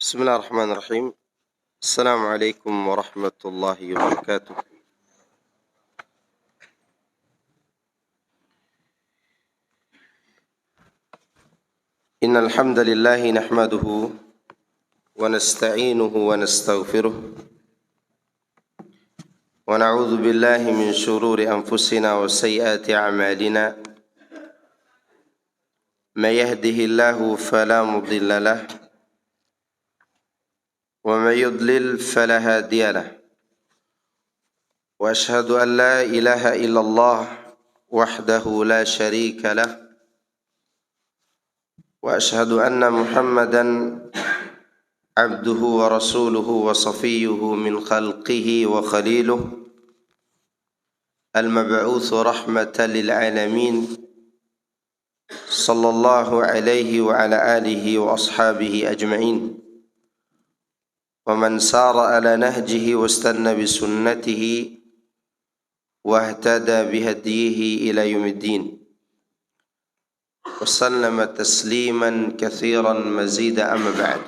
بسم الله الرحمن الرحيم. السلام عليكم ورحمة الله وبركاته. إن الحمد لله نحمده ونستعينه ونستغفره ونعوذ بالله من شرور أنفسنا وسيئات أعمالنا. من يهده الله فلا مضل له ومن يضلل فلا هادي له وأشهد أن لا إله إلا الله وحده لا شريك له وأشهد أن محمدا عبده ورسوله وصفيه من خلقه وخليله المبعوث رحمة للعالمين صلى الله عليه وعلى آله وأصحابه أجمعين ومن سار على نهجه واستنى بسنته واهتدى بهديه إلى يوم الدين وسلم تسليما كثيرا مزيدا. أما بعد.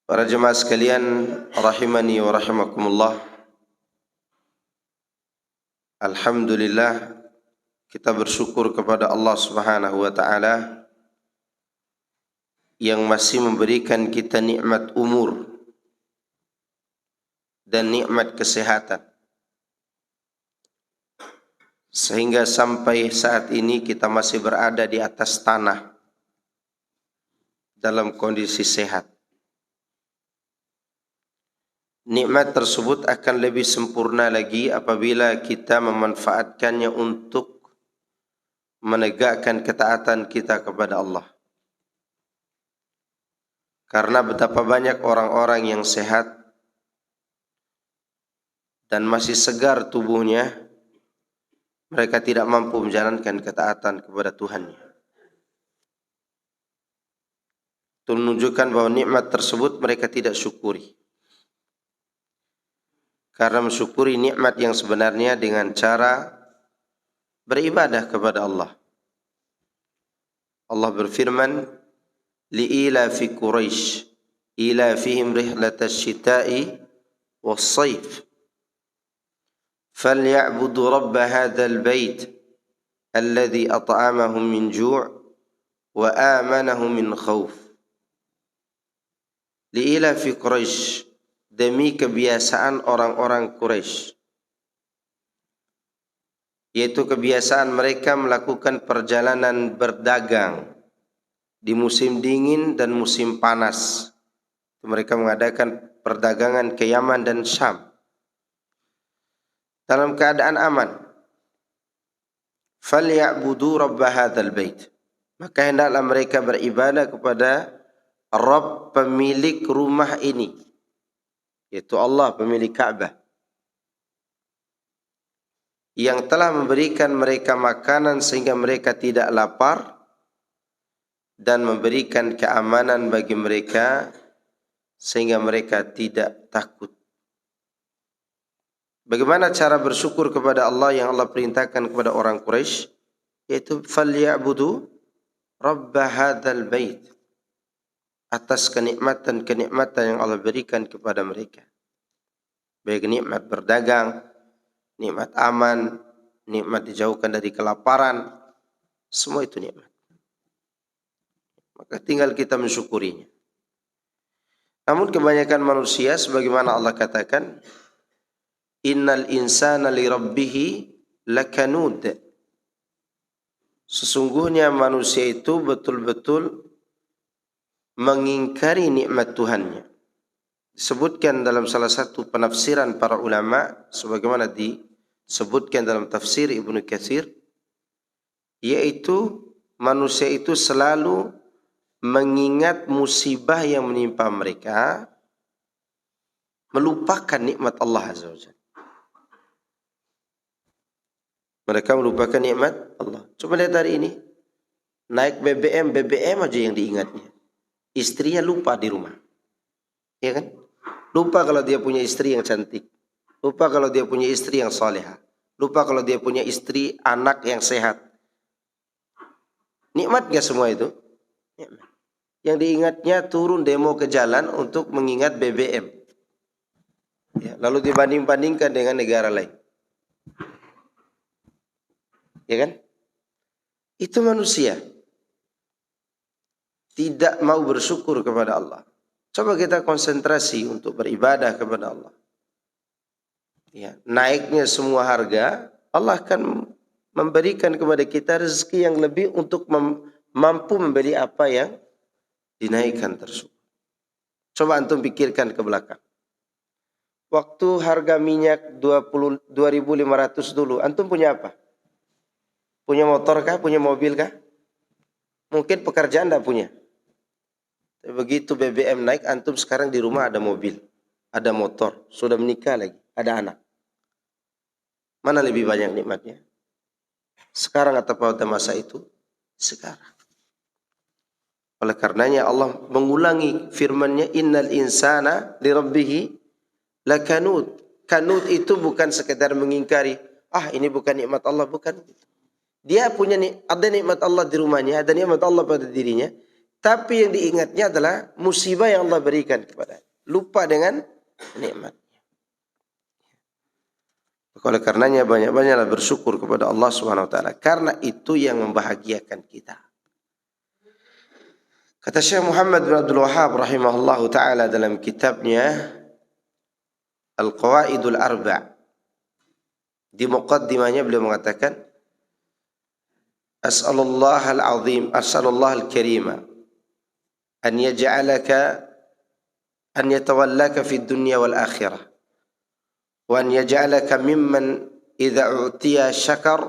Para jemaah sekalian rahimani wa rahimakumullah, alhamdulillah kita bersyukur kepada Allah Subhanahu wa taala yang masih memberikan kita nikmat umur dan nikmat kesehatan, sehingga sampai saat ini kita masih berada di atas tanah dalam kondisi sehat. Nikmat tersebut akan lebih sempurna lagi apabila kita memanfaatkannya untuk menegakkan ketaatan kita kepada Allah. Karena betapa banyak orang-orang yang sehat dan masih segar tubuhnya, mereka tidak mampu menjalankan ketaatan kepada Tuhannya. Itu menunjukkan bahwa nikmat tersebut mereka tidak syukuri. Karena mensyukuri nikmat yang sebenarnya dengan cara beribadah kepada Allah. Allah berfirman, li'ilafi Quraisy ilafihim rihlatasy syita'i was-sayf فليعبدوا رب هذا البيت الذي أطعمهم من جوع وآمنهم من خوف. لإلاف قريش, demi kebiasaan orang-orang Quraisy, yaitu kebiasaan mereka melakukan perjalanan berdagang di musim dingin dan musim panas. Mereka mengadakan perdagangan ke Yaman dan Syam dalam keadaan aman. Falyabudu rabb hadzal bait, maka hendaklah mereka beribadah kepada Rabb pemilik rumah ini, yaitu Allah pemilik Ka'bah, yang telah memberikan mereka makanan sehingga mereka tidak lapar dan memberikan keamanan bagi mereka sehingga mereka tidak takut. Bagaimana cara bersyukur kepada Allah yang Allah perintahkan kepada orang Quraisy, yaitu falyabudu rabb hadzal bait, atas kenikmatan-kenikmatan yang Allah berikan kepada mereka. Baik nikmat berdagang, nikmat aman, nikmat dijauhkan dari kelaparan, semua itu nikmat. Maka tinggal kita mensyukurinya. Namun kebanyakan manusia, sebagaimana Allah katakan, innal insana li rabbih lakanud, sesungguhnya manusia itu betul-betul mengingkari nikmat Tuhannya. Disebutkan dalam salah satu penafsiran para ulama, sebagaimana disebutkan dalam tafsir Ibnu Katsir, yaitu manusia itu selalu mengingat musibah yang menimpa mereka, melupakan nikmat Allah Azza wa Jalla. Mereka melupakan nikmat Allah. Coba lihat hari ini, naik BBM aja yang diingatnya. Istrinya lupa di rumah, ya kan? Lupa kalau dia punya istri yang cantik, lupa kalau dia punya istri yang salehah, lupa kalau dia punya istri anak yang sehat. Nikmat gak semua itu? nikmat. Yang diingatnya turun demo ke jalan untuk mengingat BBM. Ya, lalu dibanding-bandingkan dengan negara lain. Ya kan? Itu manusia. Tidak mau bersyukur kepada Allah. Coba kita konsentrasi untuk beribadah kepada Allah. Ya, naiknya semua harga, Allah akan memberikan kepada kita rezeki yang lebih untuk mampu membeli apa yang dinaikkan tersebut. Coba antum pikirkan ke belakang. Waktu harga minyak 2.500 dulu, antum punya apa? Punya motor kah? Punya mobil kah? Mungkin pekerjaan tidak punya. Begitu BBM naik, antum sekarang di rumah ada mobil, ada motor, sudah menikah lagi, ada anak. Mana lebih banyak nikmatnya? Sekarang atau pada masa itu? Sekarang. Oleh karenanya Allah mengulangi firman-Nya, innal insana lirabbih lakanut. Kanut itu bukan sekedar mengingkari, ini bukan nikmat Allah, bukan. Dia punya ada nikmat Allah di rumahnya, ada nikmat Allah pada dirinya, tapi yang diingatnya adalah musibah yang Allah berikan kepada. Lupa dengan nikmatnya. Oleh karenanya banyak-banyaklah bersyukur kepada Allah Subhanahu wa taala, karena itu yang membahagiakan kita. Kata Syekh Muhammad bin Abdul Wahhab rahimahullahu taala dalam kitabnya Al-Qawaidul Arba', di muqaddimahnya beliau mengatakan, As'alullah al-azim, as'alullah al-karima an yaj'alaka an yatawallaka fid dunya wal akhirah wa an yaj'alaka mimman idza u'tiya syakar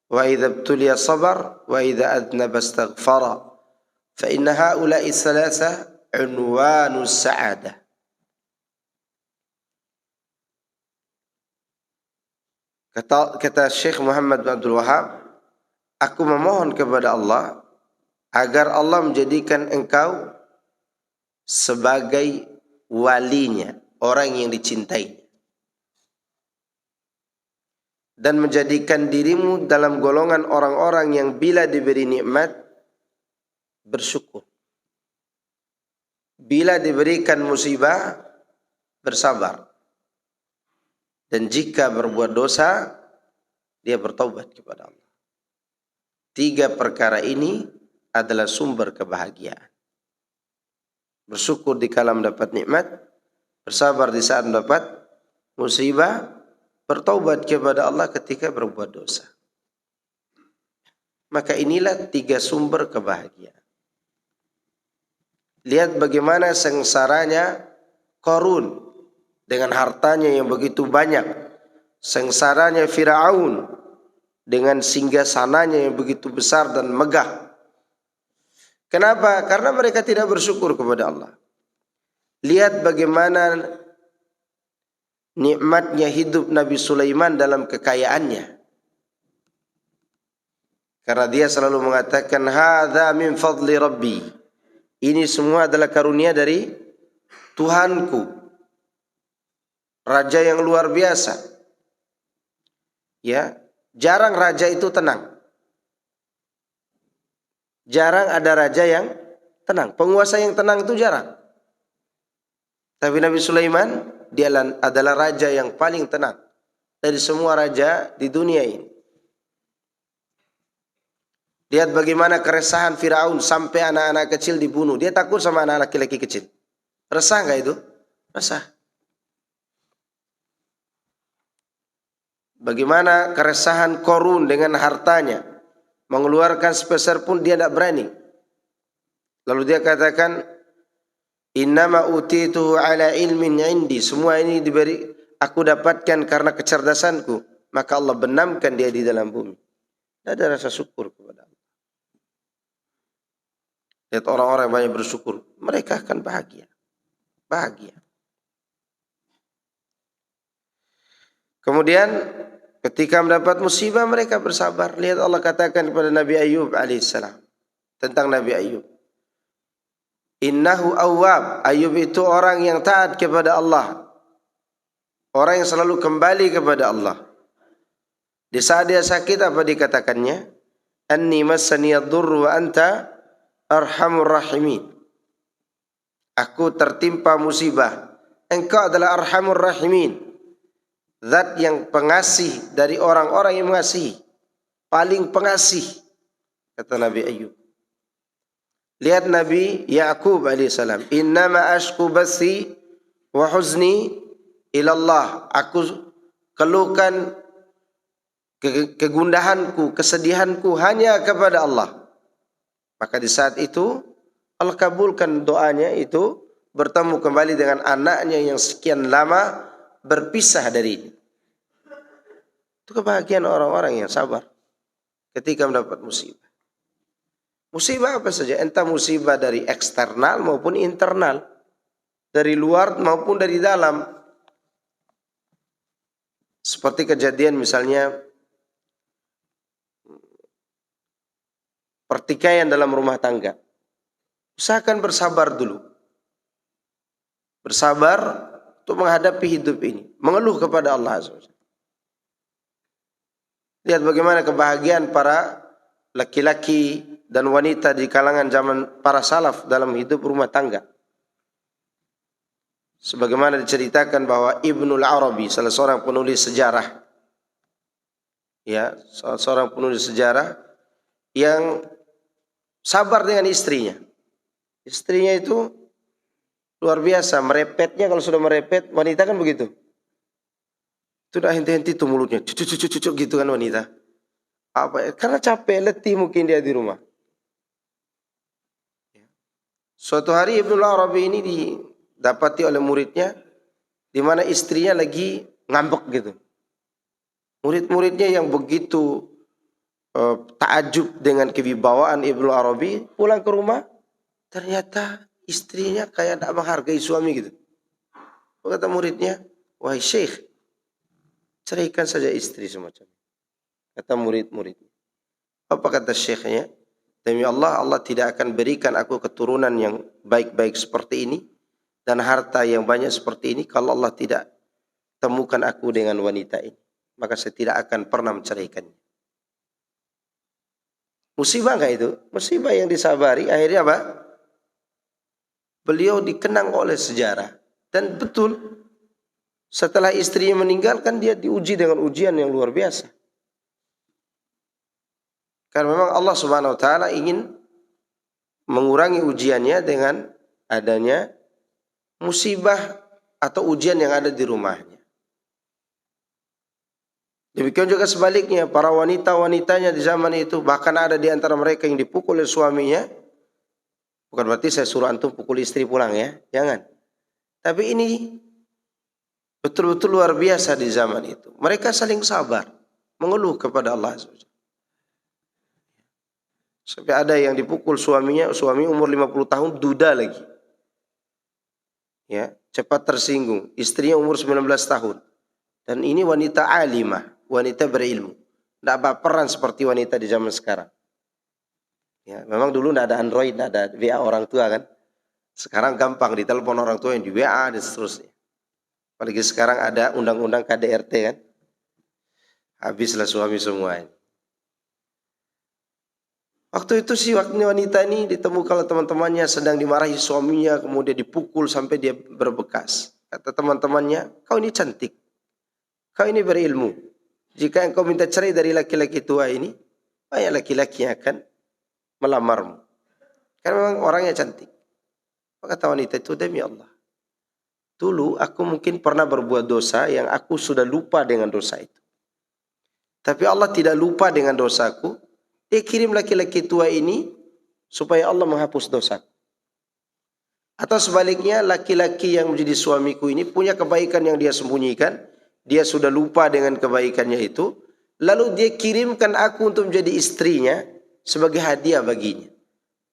wa idza ibtuliya sabar wa idza adnaba astaghfara fa inna haula'i thalatha unwanus sa'adah. Kata Syekh Muhammad bin Abdul Wahhab, aku memohon kepada Allah agar Allah menjadikan engkau sebagai walinya, orang yang dicintai, dan menjadikan dirimu dalam golongan orang-orang yang bila diberi nikmat bersyukur, bila diberikan musibah bersabar, dan jika berbuat dosa dia bertaubat kepada Allah. 3 perkara ini adalah sumber kebahagiaan. Bersyukur di kala mendapat nikmat, bersabar di saat mendapat musibah, bertaubat kepada Allah ketika berbuat dosa. Maka inilah 3 sumber kebahagiaan. Lihat bagaimana sengsaranya Qarun dengan hartanya yang begitu banyak, sengsaranya Firaun dengan singgasananya yang begitu besar dan megah. Kenapa? Karena mereka tidak bersyukur kepada Allah. Lihat bagaimana nikmatnya hidup Nabi Sulaiman dalam kekayaannya. Karena dia selalu mengatakan, hadza min fadli rabbi. Ini semua adalah karunia dari Tuhanku. Raja yang luar biasa. Ya, jarang raja itu tenang. Jarang ada raja yang tenang. Penguasa yang tenang itu jarang. Tapi Nabi Sulaiman, dia adalah raja yang paling tenang dari semua raja di dunia ini. Lihat bagaimana keresahan Firaun sampai anak-anak kecil dibunuh. Dia takut sama anak laki-laki kecil. Resah enggak itu? Resah. Bagaimana keresahan Qarun dengan hartanya, mengeluarkan sepeser pun dia tidak berani. Lalu dia katakan, innama utituhu ala ilmin indi. Semua ini aku dapatkan karena kecerdasanku. Maka Allah benamkan dia di dalam bumi. Tidak ada rasa syukur kepada Allah. Lihat orang-orang yang banyak bersyukur, mereka akan bahagia. Bahagia. Kemudian ketika mendapat musibah mereka bersabar. Lihat Allah katakan kepada Nabi Ayub alaihissalam tentang Nabi Ayub. Innahu awwab. Ayub itu orang yang taat kepada Allah. Orang yang selalu kembali kepada Allah. Di saat dia sakit apa dikatakannya? Anni massani ad-durr wa anta arhamur rahimin. Aku tertimpa musibah. Engkau adalah arhamur rahimin. Zat yang pengasih dari orang-orang yang mengasihi. Paling pengasih. Kata Nabi Ayub. Lihat Nabi Ya'qub alaihissalam. Innama ashku bathi wa huzni ilallah. Aku keluhkan kegundahanku, kesedihanku hanya kepada Allah. Maka di saat itu Allah kabulkan doanya itu, bertemu kembali dengan anaknya yang sekian lama berpisah darinya. Itu kebahagiaan orang-orang yang sabar ketika mendapat musibah. Musibah apa saja, entah musibah dari eksternal maupun internal, dari luar maupun dari dalam. Seperti kejadian misalnya pertikaian dalam rumah tangga. Usahakan bersabar dulu. Bersabar untuk menghadapi hidup ini. Mengeluh kepada Allah Azza wa Jalla. Lihat bagaimana kebahagiaan para laki-laki dan wanita di kalangan zaman para salaf dalam hidup rumah tangga. Sebagaimana diceritakan bahwa Ibnul Arabi, salah seorang penulis sejarah. Ya, salah seorang penulis sejarah yang sabar dengan istrinya. Istrinya itu luar biasa, merepetnya, kalau sudah merepet, wanita kan begitu. Itu udah henti-henti tuh mulutnya, cucuk gitu kan wanita. Apa? Karena capek, letih mungkin dia di rumah. Suatu hari Ibnu Arabi ini didapati oleh muridnya, di mana istrinya lagi ngambek gitu. Murid-muridnya yang begitu takjub dengan kewibawaan Ibnu Arabi, pulang ke rumah, ternyata istrinya kayak tidak menghargai suami gitu. Kata muridnya, wahai syekh, ceraikan saja istri semacam. Kata murid-muridnya. Apa kata syekhnya? Demi Allah, Allah tidak akan berikan aku keturunan yang baik-baik seperti ini dan harta yang banyak seperti ini kalau Allah tidak temukan aku dengan wanita ini. Maka saya tidak akan pernah menceraikannya. Musibah enggak itu? Musibah yang disabari, akhirnya apa? Beliau dikenang oleh sejarah. Dan betul, setelah istrinya meninggal kan dia diuji dengan ujian yang luar biasa. Karena memang Allah Subhanahu wa taala ingin mengurangi ujiannya dengan adanya musibah atau ujian yang ada di rumahnya. Demikian juga sebaliknya, para wanita-wanitanya di zaman itu, bahkan ada di antara mereka yang dipukul oleh suaminya. Bukan berarti saya suruh antum pukul istri pulang ya, jangan. Tapi ini betul-betul luar biasa di zaman itu. Mereka saling sabar, mengeluh kepada Allah Azza wa Jalla. Sampai ada yang dipukul suaminya, suami umur 50 tahun, duda lagi. Ya, cepat tersinggung. Istrinya umur 19 tahun. Dan ini wanita alimah, wanita berilmu. Tidak baperan seperti wanita di zaman sekarang. Ya, memang dulu tidak ada Android, tidak ada WA orang tua kan. Sekarang gampang ditelepon orang tua yang di WA dan seterusnya. Apalagi sekarang ada undang-undang KDRT kan. Habislah suami semua ini. Waktu itu si wanita ini ditemukan oleh teman-temannya sedang dimarahi suaminya, kemudian dipukul sampai dia berbekas. Kata teman-temannya, kau ini cantik, kau ini berilmu. Jika engkau minta cerai dari laki-laki tua ini, banyak laki-laki yang akan melamarmu. Karena memang orangnya cantik. Maka kata wanita itu, demi Allah, dulu aku mungkin pernah berbuat dosa yang aku sudah lupa dengan dosa itu. Tapi Allah tidak lupa dengan dosaku. Dia kirim laki-laki tua ini supaya Allah menghapus dosa. Atau sebaliknya, laki-laki yang menjadi suamiku ini punya kebaikan yang dia sembunyikan. Dia sudah lupa dengan kebaikannya itu. Lalu dia kirimkan aku untuk menjadi istrinya sebagai hadiah baginya.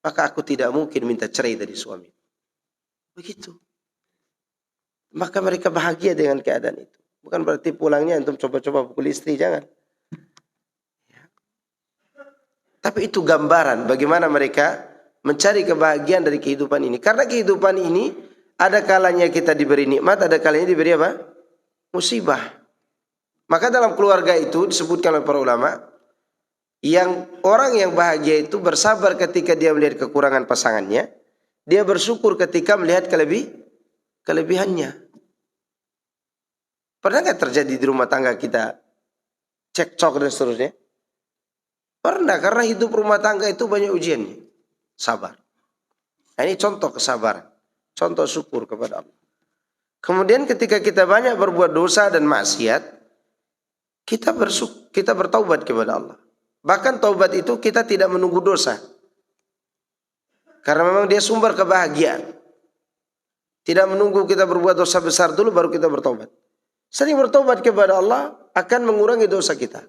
Maka aku tidak mungkin minta cerai dari suami. Begitu. Maka mereka bahagia dengan keadaan itu. Bukan berarti pulangnya untuk coba-coba pukul istri, jangan. Tapi itu gambaran bagaimana mereka mencari kebahagiaan dari kehidupan ini. Karena kehidupan ini ada kalanya kita diberi nikmat, ada kalanya diberi apa? Musibah. Maka dalam keluarga itu disebutkan oleh para ulama, Yang orang yang bahagia itu bersabar ketika dia melihat kekurangan pasangannya. Dia bersyukur ketika melihat kelebihannya. Pernah nggak terjadi di rumah tangga kita cekcok dan seterusnya? Pernah, karena hidup rumah tangga itu banyak ujiannya. Sabar. Nah, ini contoh kesabaran. Contoh syukur kepada Allah. Kemudian ketika kita banyak berbuat dosa dan maksiat, kita bertaubat kepada Allah. Bahkan taubat itu kita tidak menunggu dosa. Karena memang dia sumber kebahagiaan. Tidak menunggu kita berbuat dosa besar dulu baru kita bertaubat. Sering bertaubat kepada Allah akan mengurangi dosa kita.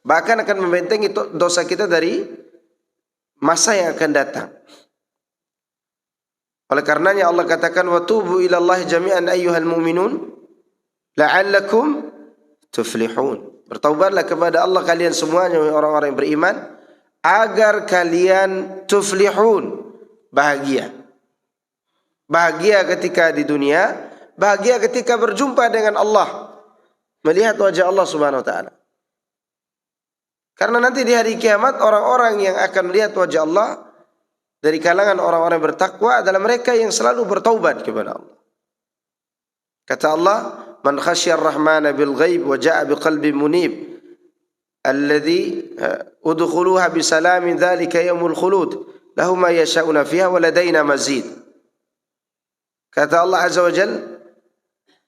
Bahkan akan membentengi dosa kita dari masa yang akan datang. Oleh karenanya Allah katakan wa tubu ilallahi jami'an ayyuhal mu'minun la'allakum tuflihun. Bertaubatlah kepada Allah kalian semuanya orang-orang yang beriman agar kalian tuflihun, bahagia. Bahagia ketika di dunia, bahagia ketika berjumpa dengan Allah, melihat wajah Allah Subhanahu wa taala. Karena nanti di hari kiamat orang-orang yang akan melihat wajah Allah dari kalangan orang-orang bertakwa adalah mereka yang selalu bertaubat kepada Allah. Kata Allah, "Man khasyar rahmana bil ghaib wa jaa'a biqalbin munib, alladhi udkhuluha bisalamin dzalika yaumul khulud, lahum ma yasha'una fiha wa ladaina mazid." Kata Allah Azza wa Jalla,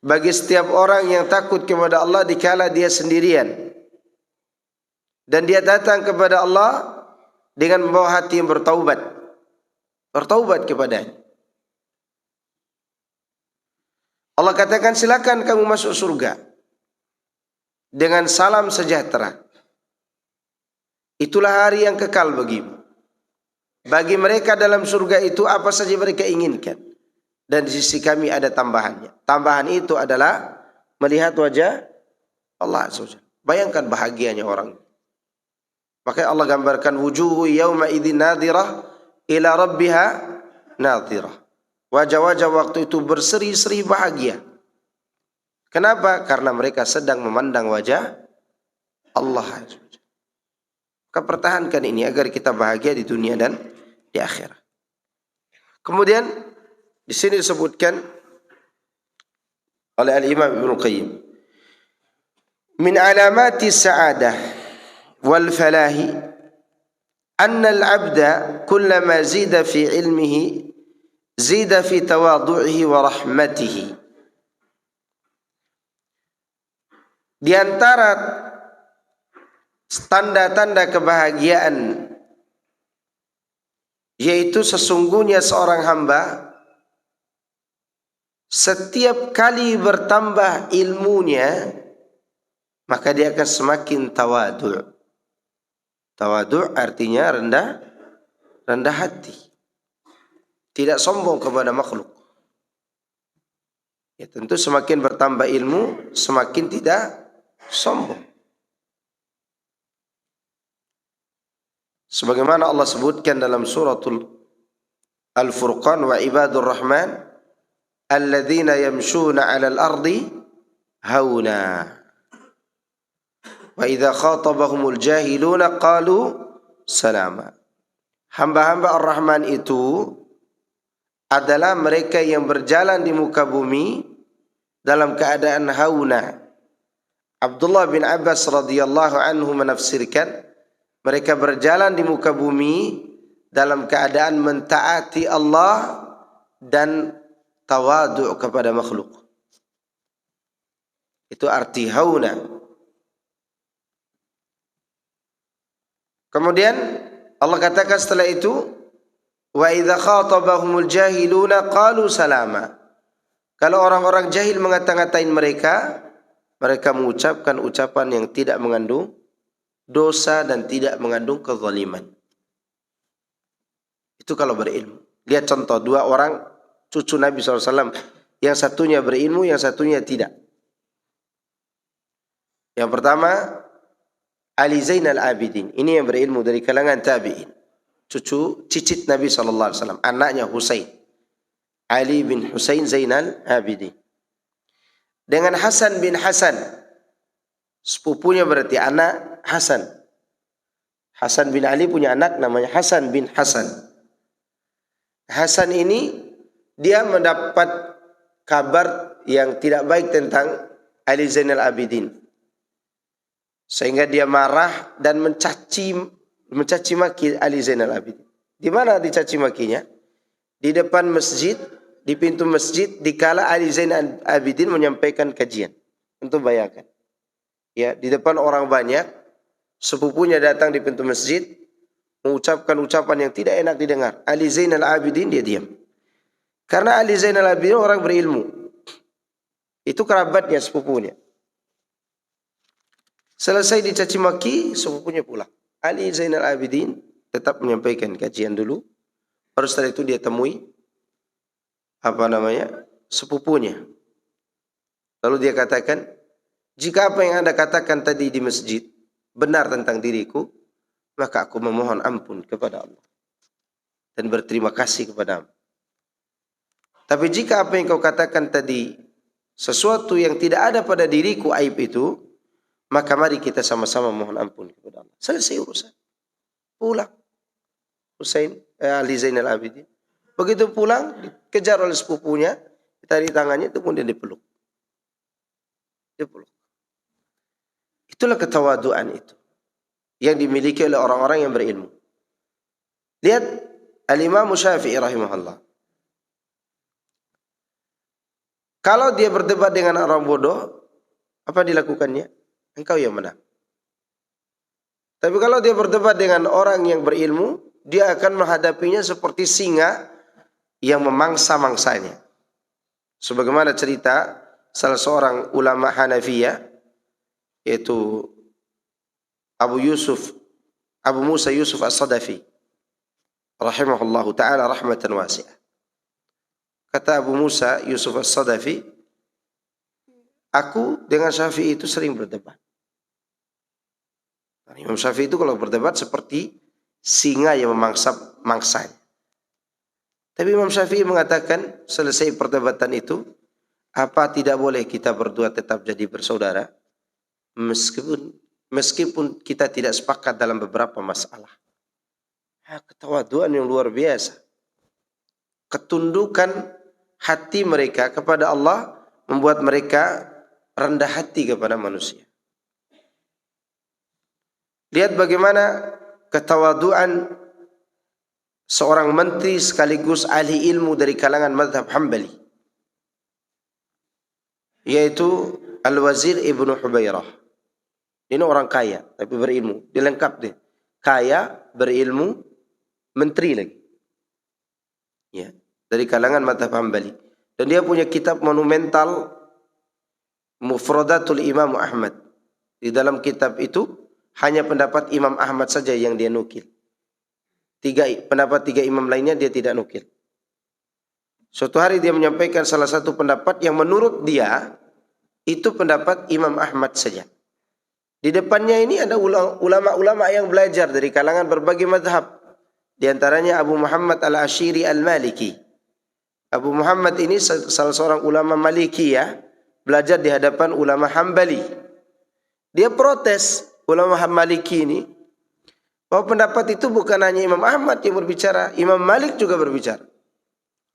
bagi setiap orang yang takut kepada Allah dikala dia sendirian dan dia datang kepada Allah dengan membawa hati yang bertaubat kepadanya. Allah katakan silakan kamu masuk surga dengan salam sejahtera. Itulah hari yang kekal bagimu. Bagi mereka dalam surga itu apa saja mereka inginkan. Dan di sisi kami ada tambahannya. Tambahan itu adalah melihat wajah Allah Azza wa Jalla. Bayangkan bahagianya orang. Makanya Allah gambarkan wujuhu yawma idzin nadhirah ila rabbiha nadhirah. Wajah-wajah waktu itu berseri-seri bahagia. Kenapa? Karena mereka sedang memandang wajah Allah Azza wa Jalla. Maka pertahankan ini agar kita bahagia di dunia dan di akhirat. Kemudian di sini disebutkan oleh Al-Imam Ibnu Qayyim, min alamati sa'adah wal falahi anna al-'abda kullama zida fi ilmihi zida fi tawadhu'ihi wa rahmatihi. Di antara tanda-tanda kebahagiaan yaitu sesungguhnya seorang hamba setiap kali bertambah ilmunya maka dia akan semakin tawadhu'. Tawadhu' artinya rendah hati. Tidak sombong kepada makhluk. Ya tentu semakin bertambah ilmu semakin tidak sombong. Sebagaimana Allah sebutkan dalam suratul Al-Furqan, wa ibadur rahman alladzina yamshuna 'alal ardi hauna wa idza khatabahumul jahiluna qalu salama. Hamba-hamba Ar-Rahman itu adalah mereka yang berjalan di muka bumi dalam keadaan hauna. Abdullah bin Abbas radhiyallahu anhu menafsirkan mereka berjalan di muka bumi dalam keadaan mentaati Allah dan tawadu' kepada makhluk. Itu arti hauna. Kemudian Allah katakan setelah itu, wa idza khatabahumul jahiluna qalu salama. Kalau orang-orang jahil ngata-ngatain mereka, mereka mengucapkan ucapan yang tidak mengandung dosa dan tidak mengandung kezaliman. Itu kalau berilmu. Lihat contoh dua orang cucu Nabi SAW. Yang satunya berilmu, yang satunya tidak. Yang pertama, Ali Zainal Abidin. Ini yang berilmu dari kalangan tabi'in. Cucu cicit Nabi SAW. Anaknya Husain. Ali bin Husain Zainal Abidin. Dengan Hasan bin Hasan. Sepupunya berarti anak Hasan. Hasan bin Ali punya anak namanya Hasan bin Hasan. Hasan ini dia mendapat kabar yang tidak baik tentang Ali Zainal Abidin. Sehingga dia marah dan mencaci maki Ali Zainal Abidin. Di mana dicaci makinya? Di depan masjid, di pintu masjid, dikala Ali Zainal Abidin menyampaikan kajian. Untuk bayangkan. Ya, di depan orang banyak, sepupunya datang di pintu masjid, mengucapkan ucapan yang tidak enak didengar. Ali Zainal Abidin dia diam. Karena Ali Zainal Abidin orang berilmu. Itu kerabatnya, sepupunya. Selesai dicaci maki, sepupunya pulang. Ali Zainal Abidin tetap menyampaikan kajian dulu. Baru setelah itu dia temui sepupunya. Lalu dia katakan, jika apa yang Anda katakan tadi di masjid benar tentang diriku, maka aku memohon ampun kepada Allah dan berterima kasih kepadamu. Tapi jika apa yang kau katakan tadi sesuatu yang tidak ada pada diriku, aib itu, maka mari kita sama-sama mohon ampun kepada Allah. Selesai urusan. Pulang. Ali Zainal Abidin. Begitu pulang, dikejar oleh sepupunya, ditarik tangannya, itu kemudian dipeluk. Itulah ketawaduan itu yang dimiliki oleh orang-orang yang berilmu. Lihat Al-Imam Syafi'i rahimahullah. Kalau dia berdebat dengan orang bodoh, apa dilakukannya? Engkau yang menang. Tapi kalau dia berdebat dengan orang yang berilmu, dia akan menghadapinya seperti singa yang memangsa-mangsanya. Sebagaimana cerita salah seorang ulama Hanafiyah, yaitu Abu Musa Yusuf As-Sadafi, rahimahullahu ta'ala rahmatan wasi'ah. Kata Abu Musa Yusuf As-Sadafi, aku dengan Syafi'i itu sering berdebat. Imam Syafi'i itu kalau berdebat seperti singa yang memangsa-mangsanya. Tapi Imam Syafi'i mengatakan selesai perdebatan itu, apa tidak boleh kita berdua tetap jadi bersaudara? Meskipun kita tidak sepakat dalam beberapa masalah. Ketawaduan yang luar biasa. Ketundukan hati mereka kepada Allah membuat mereka rendah hati kepada manusia. Lihat bagaimana ketawaduan seorang menteri sekaligus ahli ilmu dari kalangan mazhab Hambali, yaitu Al-Wazir Ibnu Hubairah. Ini orang kaya tapi berilmu, dilengkap dia. Kaya, berilmu, menteri lagi. Ya, dari kalangan mazhab Hambali. Dan dia punya kitab monumental Mufradatul Imam Ahmad. Di dalam kitab itu hanya pendapat Imam Ahmad saja yang dia nukil. Pendapat tiga imam lainnya dia tidak nukil. Suatu hari dia menyampaikan salah satu pendapat yang menurut dia itu pendapat Imam Ahmad saja. Di depannya ini ada ulama-ulama yang belajar dari kalangan berbagai mazhab. Di antaranya Abu Muhammad Al-Ashiri Al-Maliki. Abu Muhammad ini salah seorang ulama Maliki, ya, belajar di hadapan ulama Hambali. Dia protes ulama Maliki ini bahwa pendapat itu bukan hanya Imam Ahmad yang berbicara, Imam Malik juga berbicara.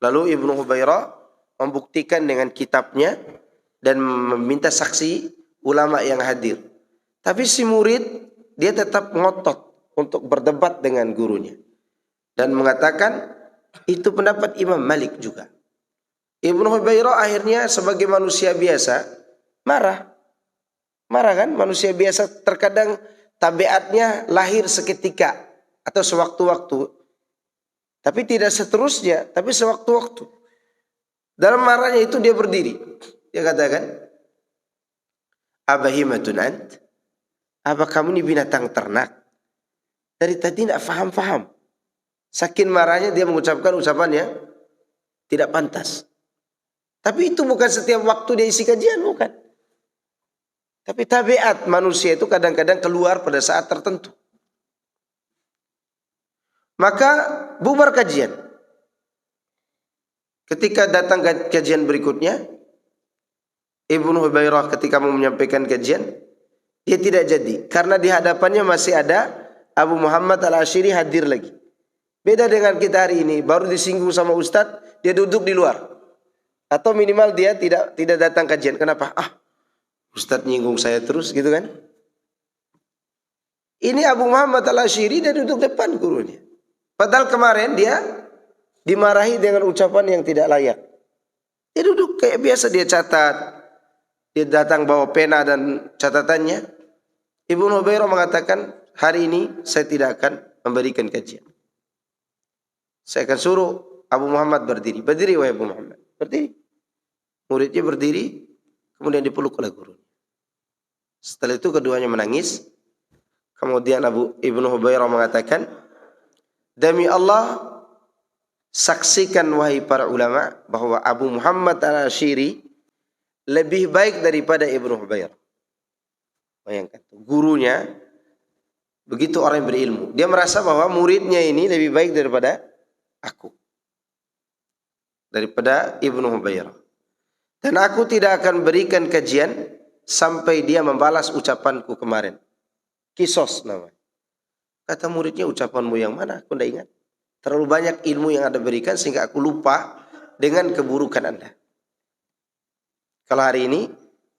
Lalu Ibnu Hubairah membuktikan dengan kitabnya dan meminta saksi ulama yang hadir. Tapi si murid dia tetap ngotot untuk berdebat dengan gurunya dan mengatakan itu pendapat Imam Malik juga. Ibnu Hubairah akhirnya sebagai manusia biasa marah kan, manusia biasa terkadang tabiatnya lahir seketika atau sewaktu-waktu, tapi tidak seterusnya, tapi sewaktu-waktu. Dalam marahnya itu dia berdiri, dia katakan, abahimatun ant, apa kamu ini binatang ternak? Dari tadi tidak faham-faham. Saking marahnya dia mengucapkan ucapan yang tidak pantas. Tapi itu bukan setiap waktu dia isi kajian, bukan. Tapi tabiat manusia itu kadang-kadang keluar pada saat tertentu. Maka bubar kajian. Ketika datang kajian berikutnya, Ibnu Hubairah ketika mau menyampaikan kajian, dia tidak jadi. Karena di hadapannya masih ada Abu Muhammad Al-Asy'ari hadir lagi. Beda dengan kita hari ini, baru disinggung sama Ustadz, dia duduk di luar. Atau minimal dia tidak datang kajian. Kenapa? Ustadz nyinggung saya terus gitu kan. Ini Abu Muhammad Al-Asy'ari dia duduk depan gurunya. Padahal kemarin dia dimarahi dengan ucapan yang tidak layak. Dia duduk kayak biasa, dia catat. Dia datang bawa pena dan catatannya. Ibnu Hubairah mengatakan, hari ini saya tidak akan memberikan kajian. Saya akan suruh Abu Muhammad berdiri. Berdiri wahai Abu Muhammad. Berdiri. Muridnya berdiri, kemudian dipeluk oleh guru. Setelah itu keduanya menangis. Kemudian Ibnu Hubairah mengatakan, demi Allah, saksikan wahai para ulama bahwa Abu Muhammad Al-Asy'ari lebih baik daripada Ibnu Hubairah. Bayangkan, gurunya begitu orang yang berilmu. Dia merasa bahwa muridnya ini lebih baik daripada aku. Daripada Ibnu Hubairah. Dan aku tidak akan berikan kajian sampai dia membalas ucapanku kemarin. Kisos namanya. Kata muridnya, ucapanmu yang mana? Aku tidak ingat. Terlalu banyak ilmu yang Anda berikan sehingga aku lupa dengan keburukan Anda. Kalau hari ini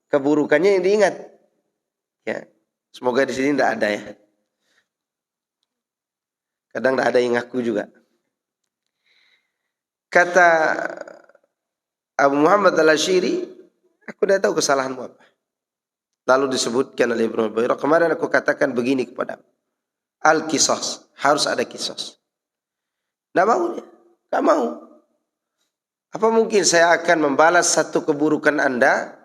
keburukannya yang diingat. Ya, semoga di sini tidak ada ya. Kadang tidak ada yang ngaku juga. Kata Abu Muhammad Al-Asy'ari, aku tidak tahu kesalahanmu apa. Lalu disebutkan oleh Ibnu Hubairah, kemarin aku katakan begini kepada al-qisas, harus ada qisas. Tidak mau dia, tidak mau. Apa mungkin saya akan membalas satu keburukan Anda,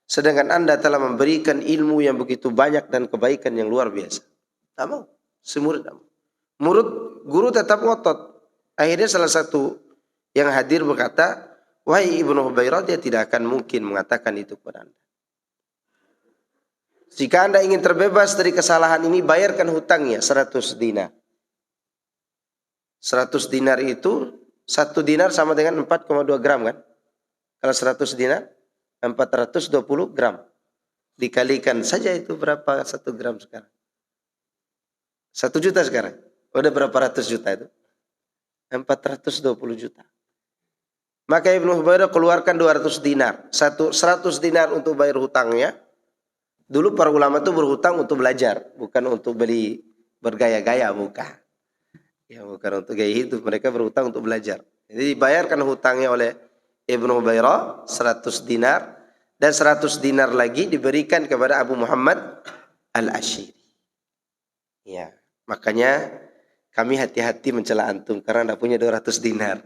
sedangkan Anda telah memberikan ilmu yang begitu banyak dan kebaikan yang luar biasa. Tidak mau, semurid tidak mau. Guru tetap ngotot. Akhirnya salah satu yang hadir berkata, wahai Ibnu Hubairah, dia tidak akan mungkin mengatakan itu kepada Anda. Jika Anda ingin terbebas dari kesalahan ini, bayarkan hutangnya 100 dinar. 100 dinar itu, 1 dinar sama dengan 4,2 gram kan? Kalau 100 dinar, 420 gram. Dikalikan saja itu berapa 1 gram sekarang? 1 juta sekarang. Udah berapa ratus juta itu? 420 juta. Maka Ibnu Hubairah keluarkan 200 dinar. 100 dinar untuk bayar hutangnya. Dulu para ulama itu berhutang untuk belajar, bukan untuk beli bergaya-gaya, bukan. Ya, bukan untuk gaya hidup, mereka berhutang untuk belajar. Jadi dibayarkan hutangnya oleh Ibnu Hubairah 100 dinar dan 100 dinar lagi diberikan kepada Abu Muhammad Al-Asy'ari. Ya, makanya kami hati-hati mencela antum karena tidak punya 200 dinar.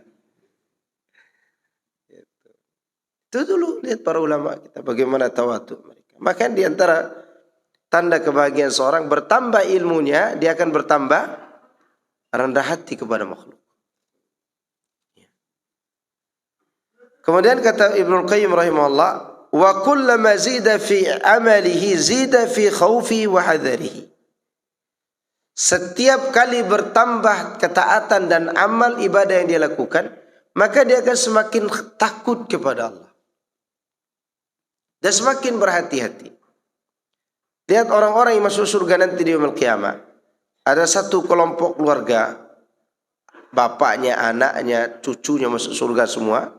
Itu dulu lihat para ulama kita bagaimana tawadu mereka. Maka di antara tanda kebahagiaan seorang bertambah ilmunya, dia akan bertambah rendah hati kepada makhluk. Kemudian kata Ibnu Qayyim rahimahullah, wa kullama zida fi amalihi zida fi khaufi wa hadarihi. Setiap kali bertambah ketaatan dan amal ibadah yang dia lakukan, maka dia akan semakin takut kepada Allah. Dan semakin berhati-hati. Lihat orang-orang yang masuk surga nanti di yaumul qiyamah. Ada satu kelompok keluarga, bapaknya, anaknya, cucunya masuk surga semua.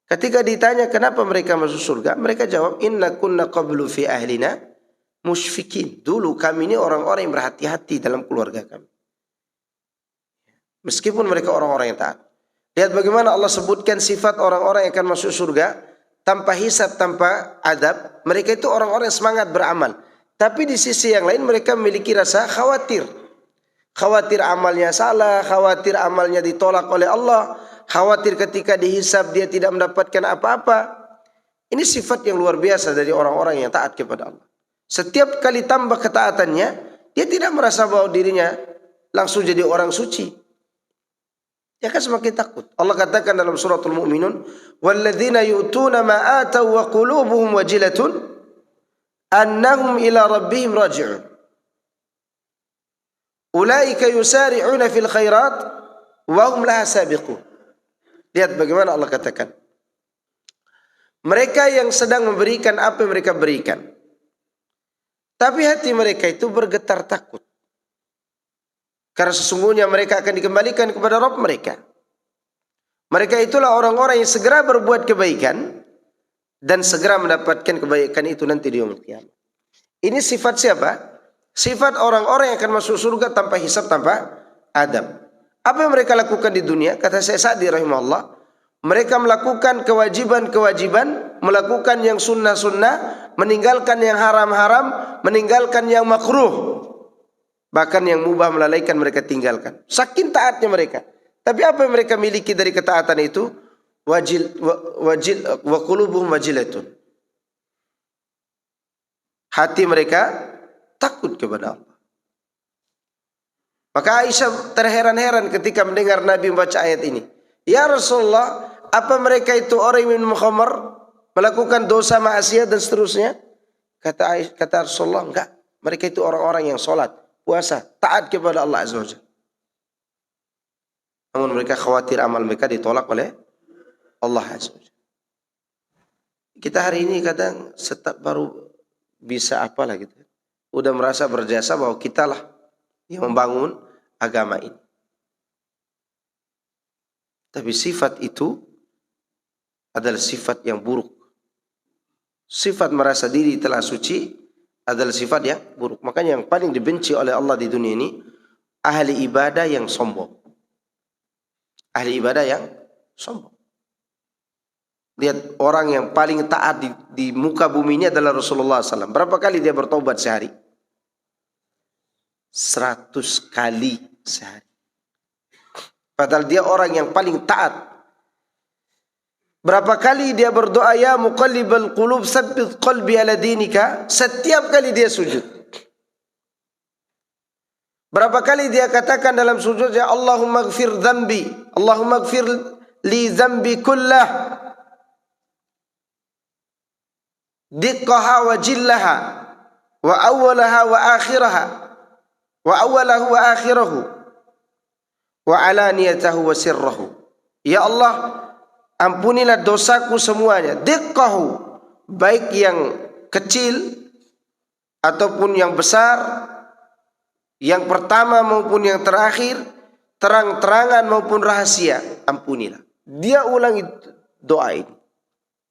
Ketika ditanya kenapa mereka masuk surga, mereka jawab, inna kunna qablu fi ahlina musyfikin. Dulu kami ini orang-orang yang berhati-hati dalam keluarga kami. Meskipun mereka orang-orang yang taat. Lihat bagaimana Allah sebutkan sifat orang-orang yang akan masuk surga tanpa hisab, tanpa adab. Mereka itu orang-orang yang semangat beramal. Tapi di sisi yang lain mereka memiliki rasa khawatir. Khawatir amalnya salah, khawatir amalnya ditolak oleh Allah, khawatir ketika dihisab dia tidak mendapatkan apa-apa. Ini sifat yang luar biasa dari orang-orang yang taat kepada Allah. Setiap kali tambah ketaatannya, dia tidak merasa bahwa dirinya langsung jadi orang suci. Dia akan semakin takut. Allah katakan dalam suratul Mu'minun, "Walladzina yu'tuna ma ataw wa qulubuhum wajilatun annahum ila rabbihim raji'un. Ulaika yusari'una fil khairat wa hum laha sabiqun." Lihat bagaimana Allah katakan. Mereka yang sedang memberikan apa yang mereka berikan, tapi hati mereka itu bergetar takut. Karena sesungguhnya mereka akan dikembalikan kepada Rabb mereka. Mereka itulah orang-orang yang segera berbuat kebaikan dan segera mendapatkan kebaikan itu nanti di yaumul qiyamah. Ini sifat siapa? Sifat orang-orang yang akan masuk surga tanpa hisab, tanpa adab. Apa yang mereka lakukan di dunia? Kata Syekh Sa'di rahimahullah, mereka melakukan kewajiban-kewajiban, melakukan yang sunnah-sunnah, meninggalkan yang haram-haram, meninggalkan yang makruh. Bahkan yang mubah melalaikan mereka tinggalkan. Saking taatnya mereka. Tapi apa yang mereka miliki dari ketaatan itu? Wa qulubuhum wajilatun. Hati mereka takut kepada Allah. Maka Aisyah terheran-heran ketika mendengar Nabi membaca ayat ini. Ya Rasulullah, apa mereka itu orang yang minum khamar, melakukan dosa maksiat dan seterusnya? Kata Rasulullah, enggak. Mereka itu orang-orang yang sholat, puasa, taat kepada Allah Azza wa Jalla. Namun mereka khawatir amal mereka ditolak oleh Allah Azza wa Jalla. Kita hari ini kadang baru bisa apalah gitu. Udah merasa berjasa bahwa kitalah yang membangun agama ini. Tapi sifat itu adalah sifat yang buruk. Sifat merasa diri telah suci adalah sifat yang buruk. Makanya yang paling dibenci oleh Allah di dunia ini ahli ibadah yang sombong. Ahli ibadah yang sombong. Lihat orang yang paling taat di muka bumi ini adalah Rasulullah SAW. Berapa kali dia bertobat sehari? 100 kali sehari. Padahal dia orang yang paling taat. Berapa kali dia berdoa, ya muqallibal qulub tsabbit qalbi ala dinika? Setiap kali dia sujud. Berapa kali dia katakan dalam sujud, ya Allahumma ighfir dzambi, Allahumma ighfir li dzambi kullah, diqqaha wa jillaha, wa awwalaha wa akhiraha, wa awwalahu wa akhirahu, wa alaniyatahu wa sirrahu. Ya Allah, ampunilah dosaku semuanya. Diqqahu, baik yang kecil ataupun yang besar, yang pertama maupun yang terakhir, terang-terangan maupun rahasia, ampunilah. Dia ulangi doa ini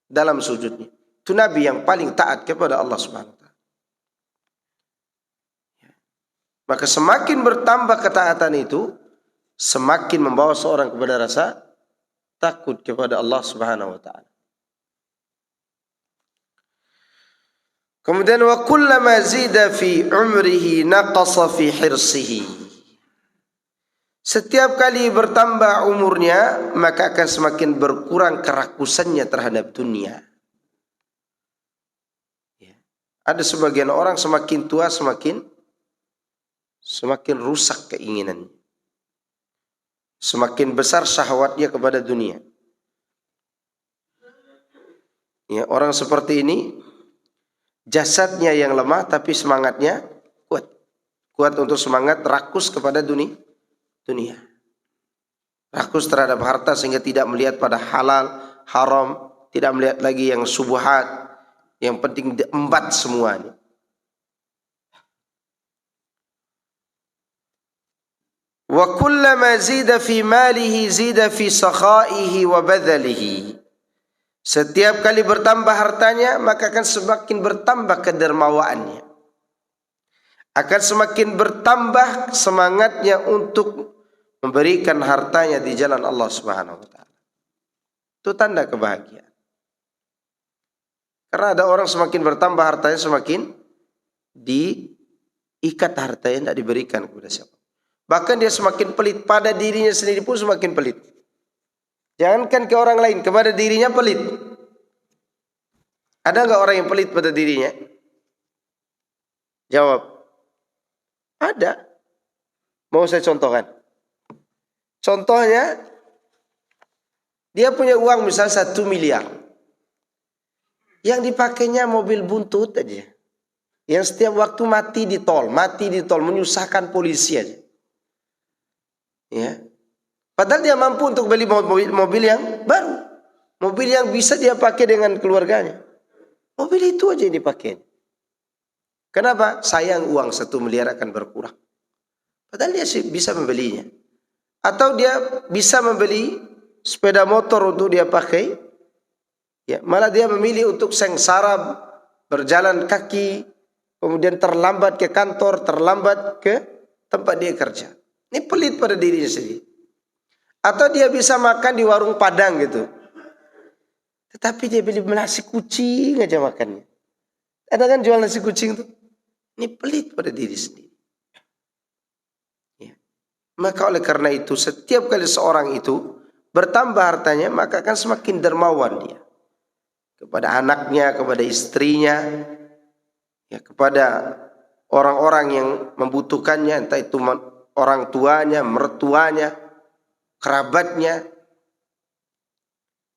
dalam sujudnya. Itu Nabi yang paling taat kepada Allah Subhanahu wa ta'ala. Maka semakin bertambah ketaatan itu, semakin membawa seorang kepada rasa takut kepada Allah Subhanahu wa ta'ala. Kemudian wa kullama zida fi umrihi naqasa fi hirsihi. Setiap kali bertambah umurnya, maka akan semakin berkurang kerakusannya terhadap dunia. Ada sebagian orang semakin tua semakin rusak keinginannya. Semakin besar syahwatnya kepada dunia. Ya, orang seperti ini jasadnya yang lemah tapi semangatnya kuat. Kuat untuk semangat, rakus kepada dunia. Rakus terhadap harta sehingga tidak melihat pada halal, haram, tidak melihat lagi yang subuhat. Yang penting diembat semuanya. Wa kullama zida fi malihi zida fi sakhaihi wa badalihi. Setiap kali bertambah hartanya, maka akan semakin bertambah kedermawaannya. Akan semakin bertambah semangatnya untuk memberikan hartanya di jalan Allah Subhanahu wa ta'ala. Itu tanda kebahagiaan. Karena ada orang semakin bertambah hartanya, semakin diikat hartanya, tidak diberikan kepada siapa. Bahkan dia semakin pelit, pada dirinya sendiri pun semakin pelit. Jangankan ke orang lain, kepada dirinya pelit. Ada enggak orang yang pelit pada dirinya? Jawab. Ada. Mau saya contohkan? Contohnya, dia punya uang misalnya 1 miliar. Yang dipakainya mobil buntut aja. Yang setiap waktu mati di tol, menyusahkan polisi aja. Ya. Padahal dia mampu untuk beli mobil yang baru. Mobil yang bisa dia pakai dengan keluarganya. Mobil itu aja yang dipakai. Kenapa? Sayang uang 1 miliar akan berkurang. Padahal dia bisa membelinya. Atau dia bisa membeli sepeda motor untuk dia pakai, ya, malah dia memilih untuk sengsara berjalan kaki, kemudian terlambat ke kantor, terlambat ke tempat dia kerja. Ini pelit pada dirinya sendiri. Atau dia bisa makan di warung Padang gitu, tetapi dia beli nasi kucing aja makannya. Ada kan jual nasi kucing tuh. Ini pelit pada diri sendiri. Ya. Maka oleh karena itu setiap kali seorang itu bertambah hartanya, maka akan semakin dermawan dia kepada anaknya, kepada istrinya, ya, kepada orang-orang yang membutuhkannya, entah itu orang tuanya, mertuanya, kerabatnya.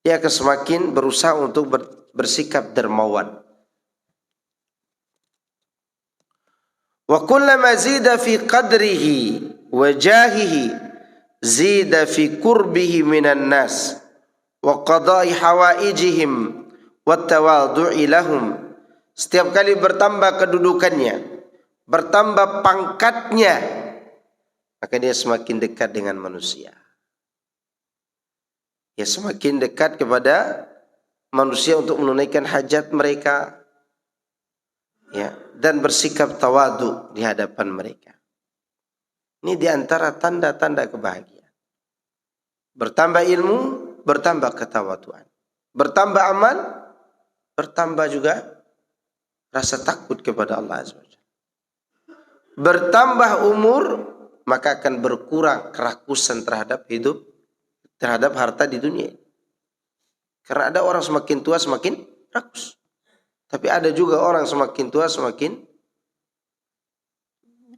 Dia akan semakin berusaha untuk bersikap dermawan. Wa kullama zida fi qadrihi wa jahihi zida fi qurbihi minan nas wa qada'i hawaijihim wa tawadhu'i lahum. Setiap kali bertambah kedudukannya, bertambah pangkatnya, maka dia semakin dekat dengan manusia. Ya, semakin dekat kepada manusia untuk menunaikan hajat mereka, ya, dan bersikap tawadu di hadapan mereka. Ini diantara tanda-tanda kebahagiaan. Bertambah ilmu, bertambah ketawaduan. Bertambah amal, bertambah juga rasa takut kepada Allah Azza wa Jalla. Bertambah umur, maka akan berkurang kerakusan terhadap hidup, terhadap harta di dunia. Karena ada orang semakin tua semakin rakus. Tapi ada juga orang semakin tua semakin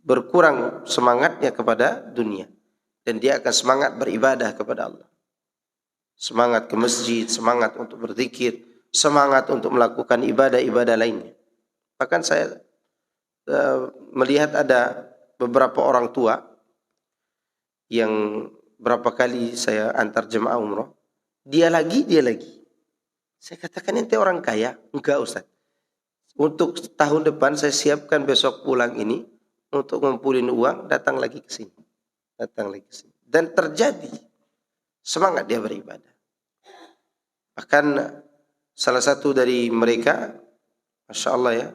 berkurang semangatnya kepada dunia. Dan dia akan semangat beribadah kepada Allah. Semangat ke masjid, semangat untuk berzikir, semangat untuk melakukan ibadah-ibadah lainnya. Bahkan saya melihat ada beberapa orang tua yang berapa kali saya antar jemaah umroh, dia lagi. Saya katakan ente orang kaya? Enggak Ustaz. Untuk tahun depan saya siapkan besok pulang ini untuk ngumpulin uang, datang lagi ke sini. Dan terjadi semangat dia beribadah. Bahkan salah satu dari mereka, Masya Allah ya,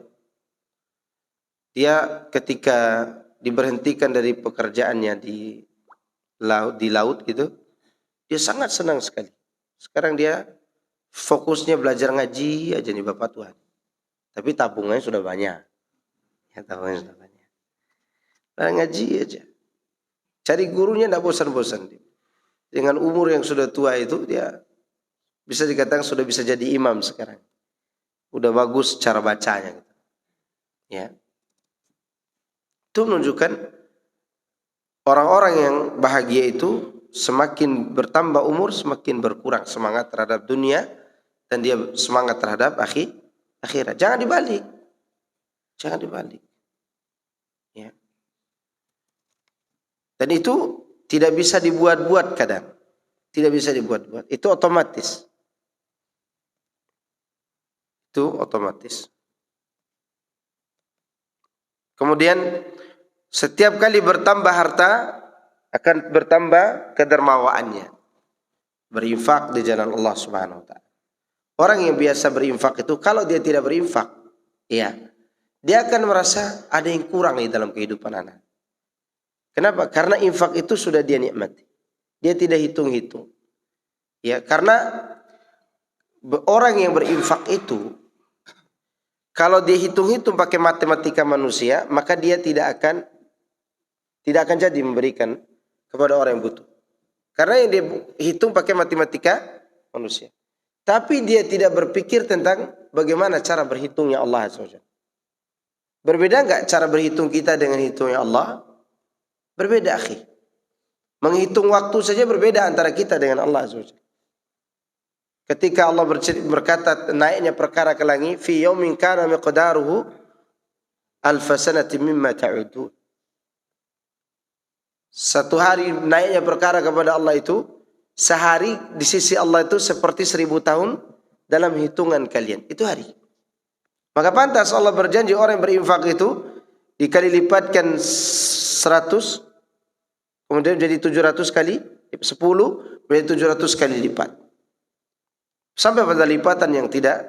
dia ketika diberhentikan dari pekerjaannya di laut gitu, dia sangat senang sekali. Sekarang dia fokusnya belajar ngaji aja nih Bapak Tuhan. Tapi tabungannya sudah banyak. Ya, tabungannya sudah banyak. Ngaji aja. Cari gurunya tidak bosan-bosan. Dengan umur yang sudah tua itu, dia bisa dikatakan sudah bisa jadi imam sekarang. Udah bagus cara bacanya. Gitu. Ya. Itu menunjukkan orang-orang yang bahagia itu semakin bertambah umur, semakin berkurang semangat terhadap dunia, dan dia semangat terhadap akhirat. Jangan dibalik. Ya. Dan itu tidak bisa dibuat-buat kadang. Tidak bisa dibuat-buat. Itu otomatis. Kemudian setiap kali bertambah harta akan bertambah kedermawaannya. Berinfak di jalan Allah Subhanahu wa taala. Orang yang biasa berinfak itu kalau dia tidak berinfak, ya, dia akan merasa ada yang kurang di dalam kehidupan anak. Kenapa? Karena infak itu sudah dia nikmati. Dia tidak hitung-hitung. Ya, karena orang yang berinfak itu kalau dia hitung-hitung pakai matematika manusia, maka dia tidak akan jadi memberikan kepada orang yang butuh. Karena yang dia hitung pakai matematika manusia. Tapi dia tidak berpikir tentang bagaimana cara berhitungnya Allah Azza wa Jalla. Berbeda enggak cara berhitung kita dengan hitungnya Allah? Berbeda, akhi. Menghitung waktu saja berbeda antara kita dengan Allah Azza wa Jalla. Ketika Allah berkata naiknya perkara ke langit, fi yaumin kana miqdaruhu alf sanati mimma ta'udun. Satu hari naiknya perkara kepada Allah itu, sehari di sisi Allah itu seperti 1000 tahun dalam hitungan kalian. Itu hari. Maka pantas Allah berjanji orang yang berinfak itu dikali lipatkan 100 kemudian jadi 700 kali 10, menjadi 700 kali lipat. Sampai pada lipatan yang tidak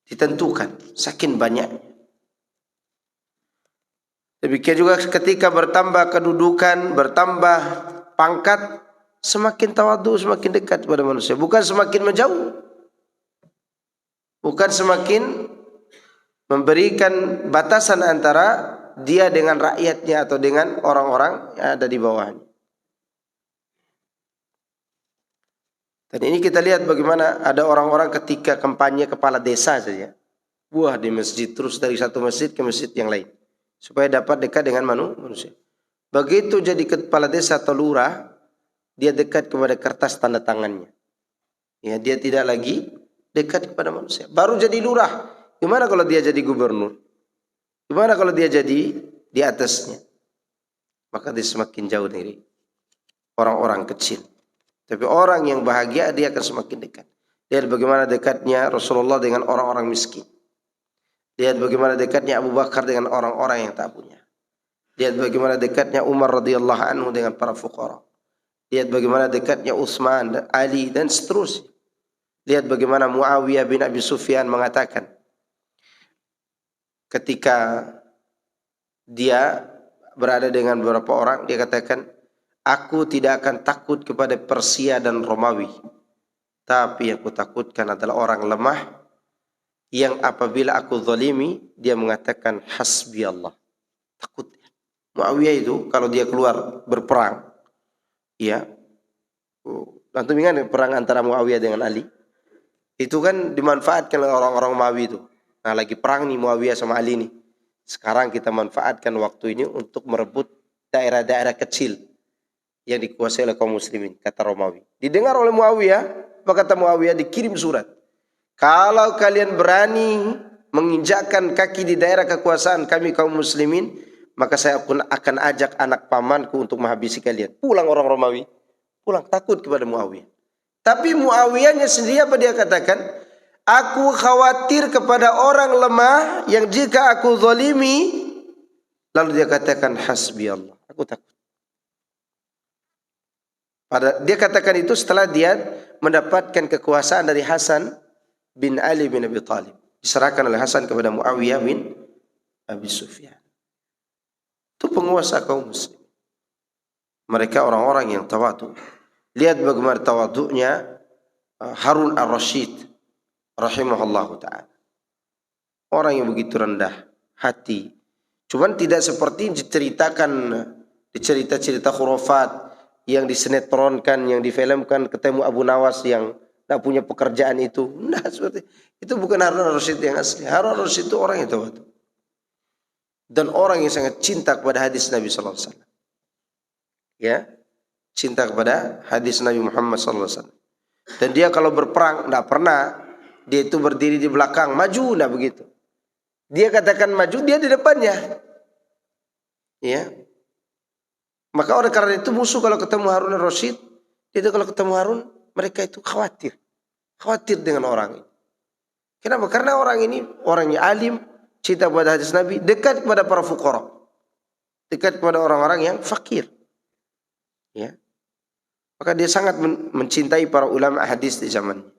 ditentukan, saking banyak. Demikian juga ketika bertambah kedudukan, bertambah pangkat, semakin tawadu, semakin dekat kepada manusia. Bukan semakin menjauh. Bukan semakin memberikan batasan antara dia dengan rakyatnya atau dengan orang-orang yang ada di bawahnya. Dan ini kita lihat bagaimana ada orang-orang ketika kampanye kepala desa saja. Buah di masjid, terus dari satu masjid ke masjid yang lain. Supaya dapat dekat dengan manusia. Begitu jadi kepala desa atau lurah, dia dekat kepada kertas tanda tangannya. Ya, dia tidak lagi dekat kepada manusia. Baru jadi lurah. Gimana kalau dia jadi gubernur? Gimana kalau dia jadi di atasnya? Maka dia semakin jauh dari orang-orang kecil. Tapi orang yang bahagia dia akan semakin dekat. Lihat bagaimana dekatnya Rasulullah dengan orang-orang miskin. Lihat bagaimana dekatnya Abu Bakar dengan orang-orang yang tak punya. Lihat bagaimana dekatnya Umar radhiyallahu anhu dengan para fuqara. Lihat bagaimana dekatnya Utsman dan Ali dan seterusnya. Lihat bagaimana Muawiyah bin Abi Sufyan mengatakan ketika dia berada dengan beberapa orang, dia katakan, aku tidak akan takut kepada Persia dan Romawi, tapi aku takutkan adalah orang lemah yang apabila aku zalimi, dia mengatakan hasbi Allah. Takut. Muawiyah itu kalau dia keluar berperang, ya, antum ingat perang antara Muawiyah dengan Ali? Itu kan dimanfaatkan oleh orang-orang Romawi itu. Nah, lagi perang nih Muawiyah sama Ali nih. Sekarang kita manfaatkan waktu ini untuk merebut daerah-daerah kecil yang dikuasai oleh kaum muslimin, kata Romawi. Didengar oleh Muawiyah, maka kata Muawiyah dikirim surat. Kalau kalian berani menginjakkan kaki di daerah kekuasaan kami kaum muslimin, maka saya pun akan ajak anak pamanku untuk menghabisi kalian. Pulang orang Romawi. Pulang takut kepada Muawiyah. Tapi Muawiyahnya sendiri apa dia katakan? Aku khawatir kepada orang lemah yang jika aku zalimi, lalu dia katakan hasbi Allah. Aku takut. Dia katakan itu setelah dia mendapatkan kekuasaan dari Hasan bin Ali bin Abi Thalib. Diserahkan oleh Hasan kepada Muawiyah bin Abi Sufyan. Itu penguasa kaum muslim. Mereka orang-orang yang tawadu. Lihat bagaimana tawadunya Harun ar-Rasyid rahimahullahu ta'ala. Orang yang begitu rendah hati. Cuman tidak seperti diceritakan di cerita-cerita khurafat yang disinetronkan, yang difilmkan, ketemu Abu Nawas yang tak punya pekerjaan itu. Nah, seperti itu bukan Harun ar-Rasyid yang asli. Harun ar-Rasyid itu orang yang tawadu. Dan orang yang sangat cinta kepada hadis Nabi sallallahu alaihi wasallam. Ya, cinta kepada hadis Nabi Muhammad sallallahu alaihi wasallam. Dan dia kalau berperang tidak pernah dia itu berdiri di belakang, maju, tidak begitu. Dia katakan maju, dia di depannya. Ya. Maka oleh karena itu musuh kalau ketemu Harun ar-Rasyid, itu kalau ketemu Harun, mereka itu khawatir. Khawatir dengan orang ini. Kenapa? Karena orang ini orangnya alim, cinta kepada hadis Nabi, dekat kepada para fuqara. Dekat kepada orang-orang yang fakir. Ya. Maka dia sangat mencintai para ulama hadis di zamannya.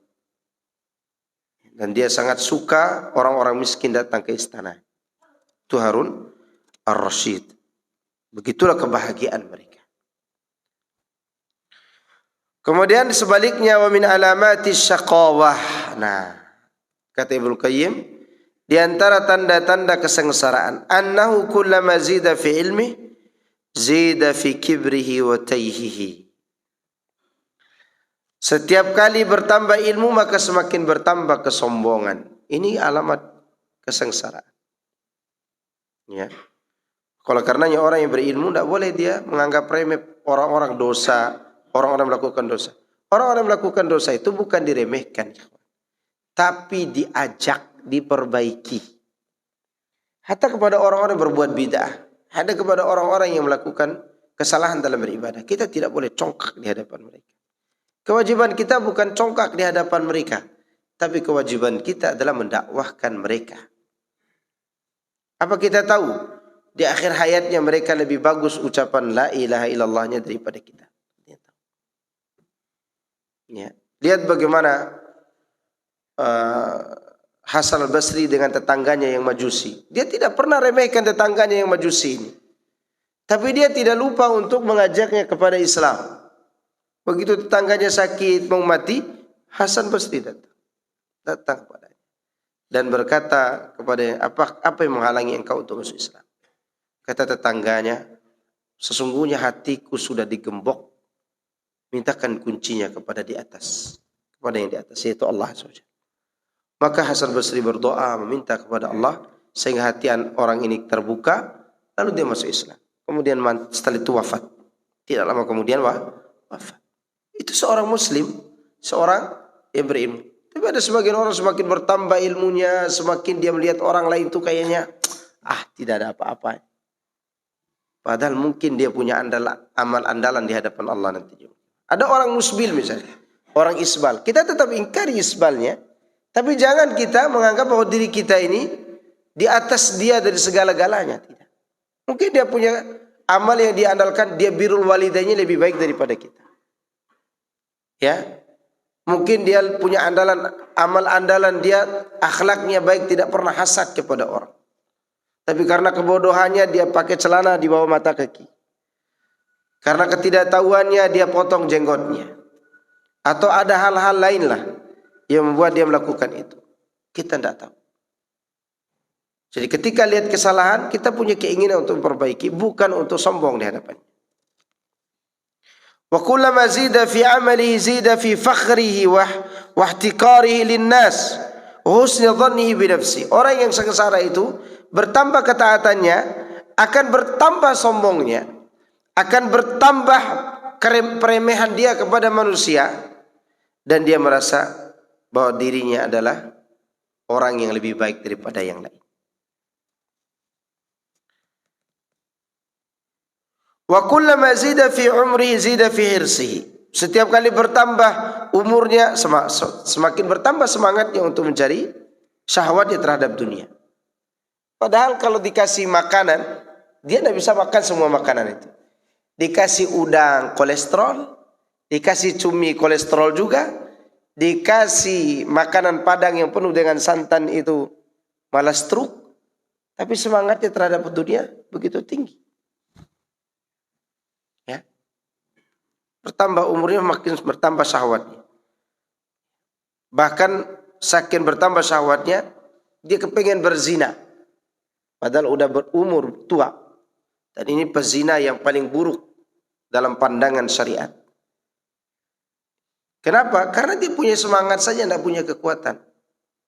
Dan dia sangat suka orang-orang miskin datang ke istana. Itu Harun ar-Rasyid. Begitulah kebahagiaan mereka. Kemudian sebaliknya wa min alamati syaqawah. Nah, kata Ibnu Qayyim, di antara tanda-tanda kesengsaraan, annahu kullama zida fi ilmi zida fi kibrihi wa tayhihi. Setiap kali bertambah ilmu maka semakin bertambah kesombongan. Ini alamat kesengsaraan. Ya. Kalau karenanya orang yang berilmu tidak boleh dia menganggap remeh orang-orang dosa, orang-orang melakukan dosa. Orang-orang melakukan dosa itu bukan diremehkan, tapi diajak, diperbaiki. Hatta kepada orang-orang yang berbuat bid'ah, hatta kepada orang-orang yang melakukan kesalahan dalam beribadah, kita tidak boleh congkak di hadapan mereka. Kewajiban kita bukan congkak di hadapan mereka, tapi kewajiban kita adalah mendakwahkan mereka. Apa kita tahu Di akhir hayatnya mereka lebih bagus ucapan la ilaha illallahnya daripada kita. Ya. Lihat bagaimana Hasan al-Basri dengan tetangganya yang Majusi. Dia tidak pernah remehkan tetangganya yang Majusi ini. Tapi dia tidak lupa untuk mengajaknya kepada Islam. Begitu tetangganya sakit mau mati, Hasan Basri datang kepadanya dan berkata kepadanya, apa yang menghalangi engkau untuk masuk Islam? Kata tetangganya, sesungguhnya hatiku sudah digembok, mintakan kuncinya kepada di atas, kepada yang di atas, yaitu Allah SWT. Maka Hasan Basri berdoa meminta kepada Allah sehingga hati orang ini terbuka, lalu dia masuk Islam. Kemudian setelah itu wafat. Tidak lama kemudian wafat. Itu seorang Muslim, seorang yang berilmu. Tapi ada sebagian orang semakin bertambah ilmunya, semakin dia melihat orang lain itu kayaknya tidak ada apa-apa. Padahal mungkin dia punya amal andalan di hadapan Allah nanti juga. Ada orang musbil misalnya, orang isbal. Kita tetap ingkari isbalnya, tapi jangan kita menganggap bahwa diri kita ini di atas dia dari segala-galanya. Tidak. Mungkin dia punya amal yang dia andalkan, dia birrul walidaynya lebih baik daripada kita. Ya, mungkin dia punya amal andalan dia akhlaknya baik, tidak pernah hasad kepada orang. Tapi karena kebodohannya dia pakai celana di bawah mata kaki. Karena ketidaktahuannya dia potong jenggotnya. Atau ada hal-hal lain lah yang membuat dia melakukan itu. Kita tidak tahu. Jadi ketika lihat kesalahan, kita punya keinginan untuk memperbaiki, bukan untuk sombong di hadapannya. Wa kullama zida fi amalihi zida fi fakhrihi wa ihtiqarihi linnas wa husni dhannihi bi nafsi. Orang yang sengsara itu bertambah ketaatannya, akan bertambah sombongnya, akan bertambah keremehan dia kepada manusia, dan dia merasa bahwa dirinya adalah orang yang lebih baik daripada yang lain. Wa kullama zida fi umrihi zida fi hirsihi. Setiap kali bertambah umurnya, semakin bertambah semangatnya untuk mencari syahwatnya terhadap dunia. Padahal kalau dikasih makanan, dia tidak bisa makan semua makanan itu. Dikasih udang kolesterol, dikasih cumi kolesterol juga, dikasih makanan Padang yang penuh dengan santan itu malah stroke. Tapi semangatnya terhadap dunia begitu tinggi. Ya. Bertambah umurnya makin bertambah syahwatnya. Bahkan saking bertambah syahwatnya, dia kepengen berzina. Padahal udah berumur tua. Dan ini pezina yang paling buruk dalam pandangan syariat. Kenapa? Karena dia punya semangat saja, tidak punya kekuatan.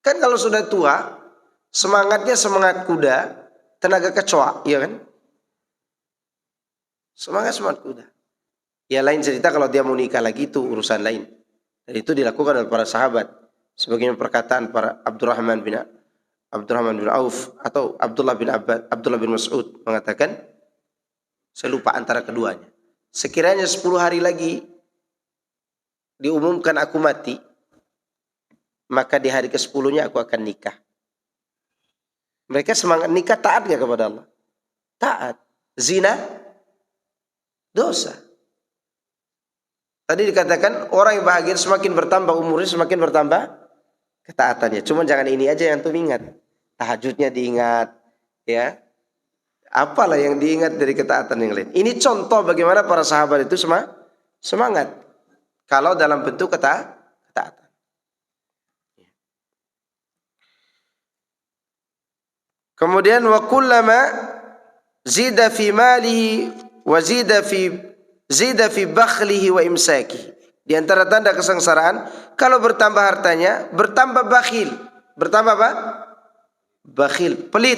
Kan kalau sudah tua, semangatnya semangat kuda, tenaga kecoa, iya kan? Semangat kuda. Ya lain cerita kalau dia mau nikah lagi, itu urusan lain. Dan itu dilakukan oleh para sahabat. Sebagaimana perkataan para Abdurrahman bin Auf atau Abdullah bin Mas'ud mengatakan, saya lupa antara keduanya. Sekiranya 10 hari lagi diumumkan aku mati, maka di hari ke-10-nya aku akan nikah. Mereka semangat nikah, taat gak kepada Allah? Taat. Zina? Dosa. Tadi dikatakan orang yang bahagia semakin bertambah umurnya, semakin bertambah ketaatannya. Cuma jangan ini aja yang tuh ingat. Tahajudnya diingat, ya. Apalah yang diingat dari ketaatan yang lain. Ini contoh bagaimana para sahabat itu semangat. Kalau dalam bentuk ketaatan. Kemudian wa kullama zida fi malihi wa zida fi bakhlihi wa imsakihi. Di antara tanda kesengsaraan, kalau bertambah hartanya, bertambah bakhil. Bertambah apa? Bakhil, pelit.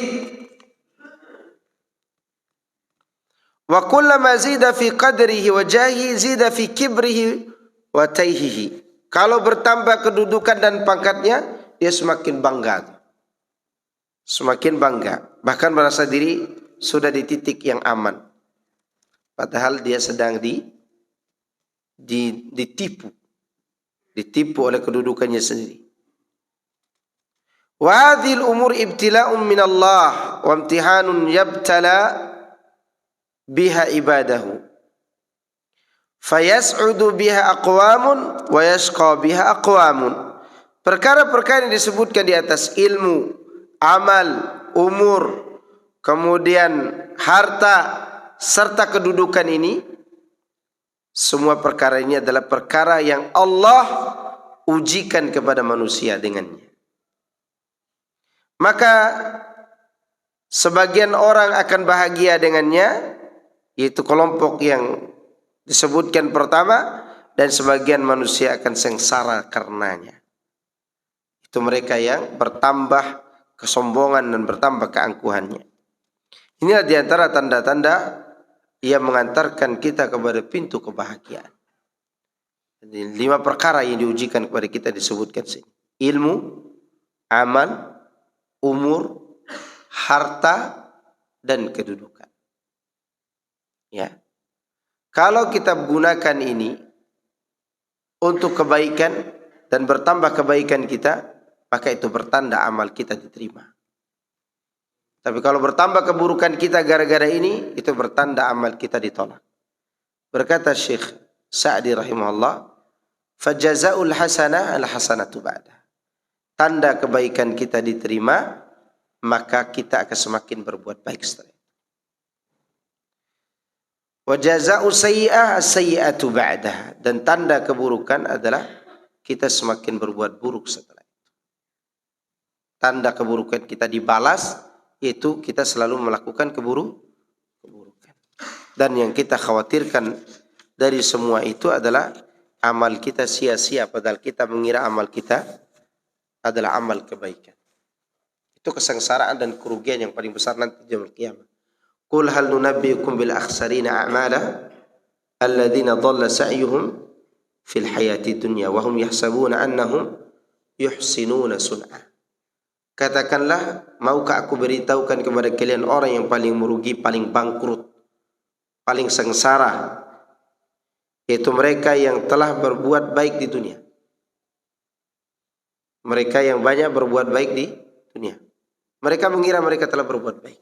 Wa kullama zida fi qadrihi wa jahihi zida fi kibrihi wa taihihi. Kalau bertambah kedudukan dan pangkatnya, dia semakin bangga. Semakin bangga, bahkan merasa diri sudah di titik yang aman. Padahal dia sedang ditipu oleh kedudukannya sendiri. Wa hadhil umur ibtila'un min Allah. wa imtihanun yabtala biha ibadahu. Fayas'udu biha aqwamun wa yashqa biha aqwamun. Perkara-perkara yang disebutkan di atas, ilmu, amal, umur, kemudian harta serta kedudukan ini, semua perkara ini adalah perkara yang Allah ujikan kepada manusia dengannya. Maka sebagian orang akan bahagia dengannya, yaitu kelompok yang disebutkan pertama, dan sebagian manusia akan sengsara karenanya. Itu mereka yang bertambah kesombongan dan bertambah keangkuhannya. Inilah diantara tanda-tanda yang mengantarkan kita kepada pintu kebahagiaan. Jadi 5 perkara yang diujikan kepada kita disebutkan sini: ilmu, amal, umur, harta, dan kedudukan. Ya. Kalau kita gunakan ini untuk kebaikan dan bertambah kebaikan kita, maka itu bertanda amal kita diterima. Tapi kalau bertambah keburukan kita gara-gara ini, itu bertanda amal kita ditolak. Berkata Syekh Sa'di rahimahullah, "Fajaza'ul hasanah al-hasanatu ba'da." Tanda kebaikan kita diterima, maka kita akan semakin berbuat baik setelah itu. Wa jaza'u sayyi'ah as-sayyi'atu ba'daha. Dan tanda keburukan adalah kita semakin berbuat buruk setelah itu. Tanda keburukan kita dibalas, yaitu kita selalu melakukan keburukan. Dan yang kita khawatirkan dari semua itu adalah amal kita sia-sia, padahal kita mengira amal kita adalah amal kebaikan. Itu kesengsaraan dan kerugian yang paling besar nanti di yaumul qiyamah. Qul hal nunabbiukum bil akhsarina a'mala alladziina dhalla sa'yuhum fil hayati dunya wa hum yahsabuna annahum yuhsinuna sun'a. Katakanlah, maukah aku beritahukan kepada kalian orang yang paling merugi, paling bangkrut, paling sengsara, yaitu mereka yang telah berbuat baik di dunia. Mereka yang banyak berbuat baik di dunia. Mereka mengira mereka telah berbuat baik.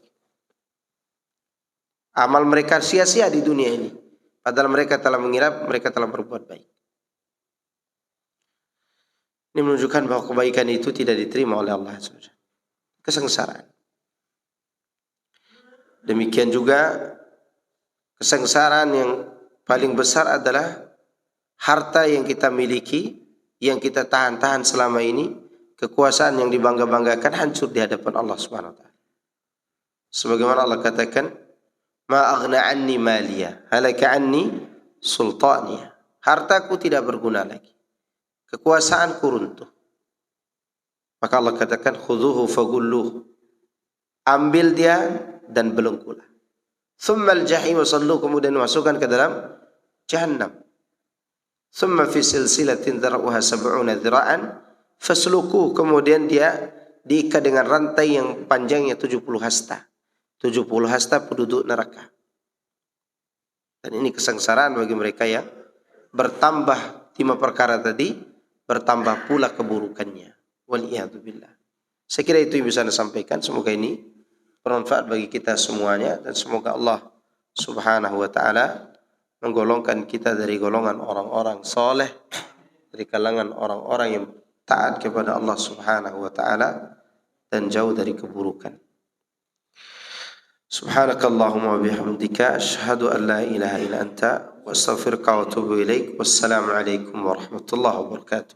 Amal mereka sia-sia di dunia ini, padahal mereka telah mengira mereka telah berbuat baik. Ini menunjukkan bahwa kebaikan itu tidak diterima oleh Allah SWT. Kesengsaraan. Demikian juga kesengsaraan yang paling besar adalah harta yang kita miliki, yang kita tahan-tahan selama ini, kekuasaan yang dibangga-banggakan hancur di hadapan Allah Subhanahu wa taala. Sebagaimana Allah katakan, "Ma aghna anni maliya, halaka anni sultaniya." Hartaku tidak berguna lagi. Kekuasaanku runtuh. Maka Allah katakan, "Khudhuhu fagulluh." Ambil dia dan belenggulah. Tsummal jahim sallu, kemudian masukkan ke dalam jahannam. Tsumma fi silsilatin dhar'uha 70 dhira'an fasluquh, kemudian dia diikat dengan rantai yang panjangnya 70 hasta. 70 hasta penduduk neraka. Dan ini kesengsaraan bagi mereka yang bertambah 5 perkara tadi, bertambah pula keburukannya. Waliyadzubillah. Saya kira itu yang bisa saya sampaikan. Semoga ini bermanfaat bagi kita semuanya, dan semoga Allah Subhanahu wa taala menggolongkan kita dari golongan orang-orang soleh, dari kalangan orang-orang yang taat kepada Allah Subhanahu wa taala dan jauh dari keburukan. Subhanakallahumma wa bihamdika asyhadu an la ilaha illa anta wa astaghfiruka wa atubu ilaik. Wassalamu alaikum warahmatullahi wabarakatuh.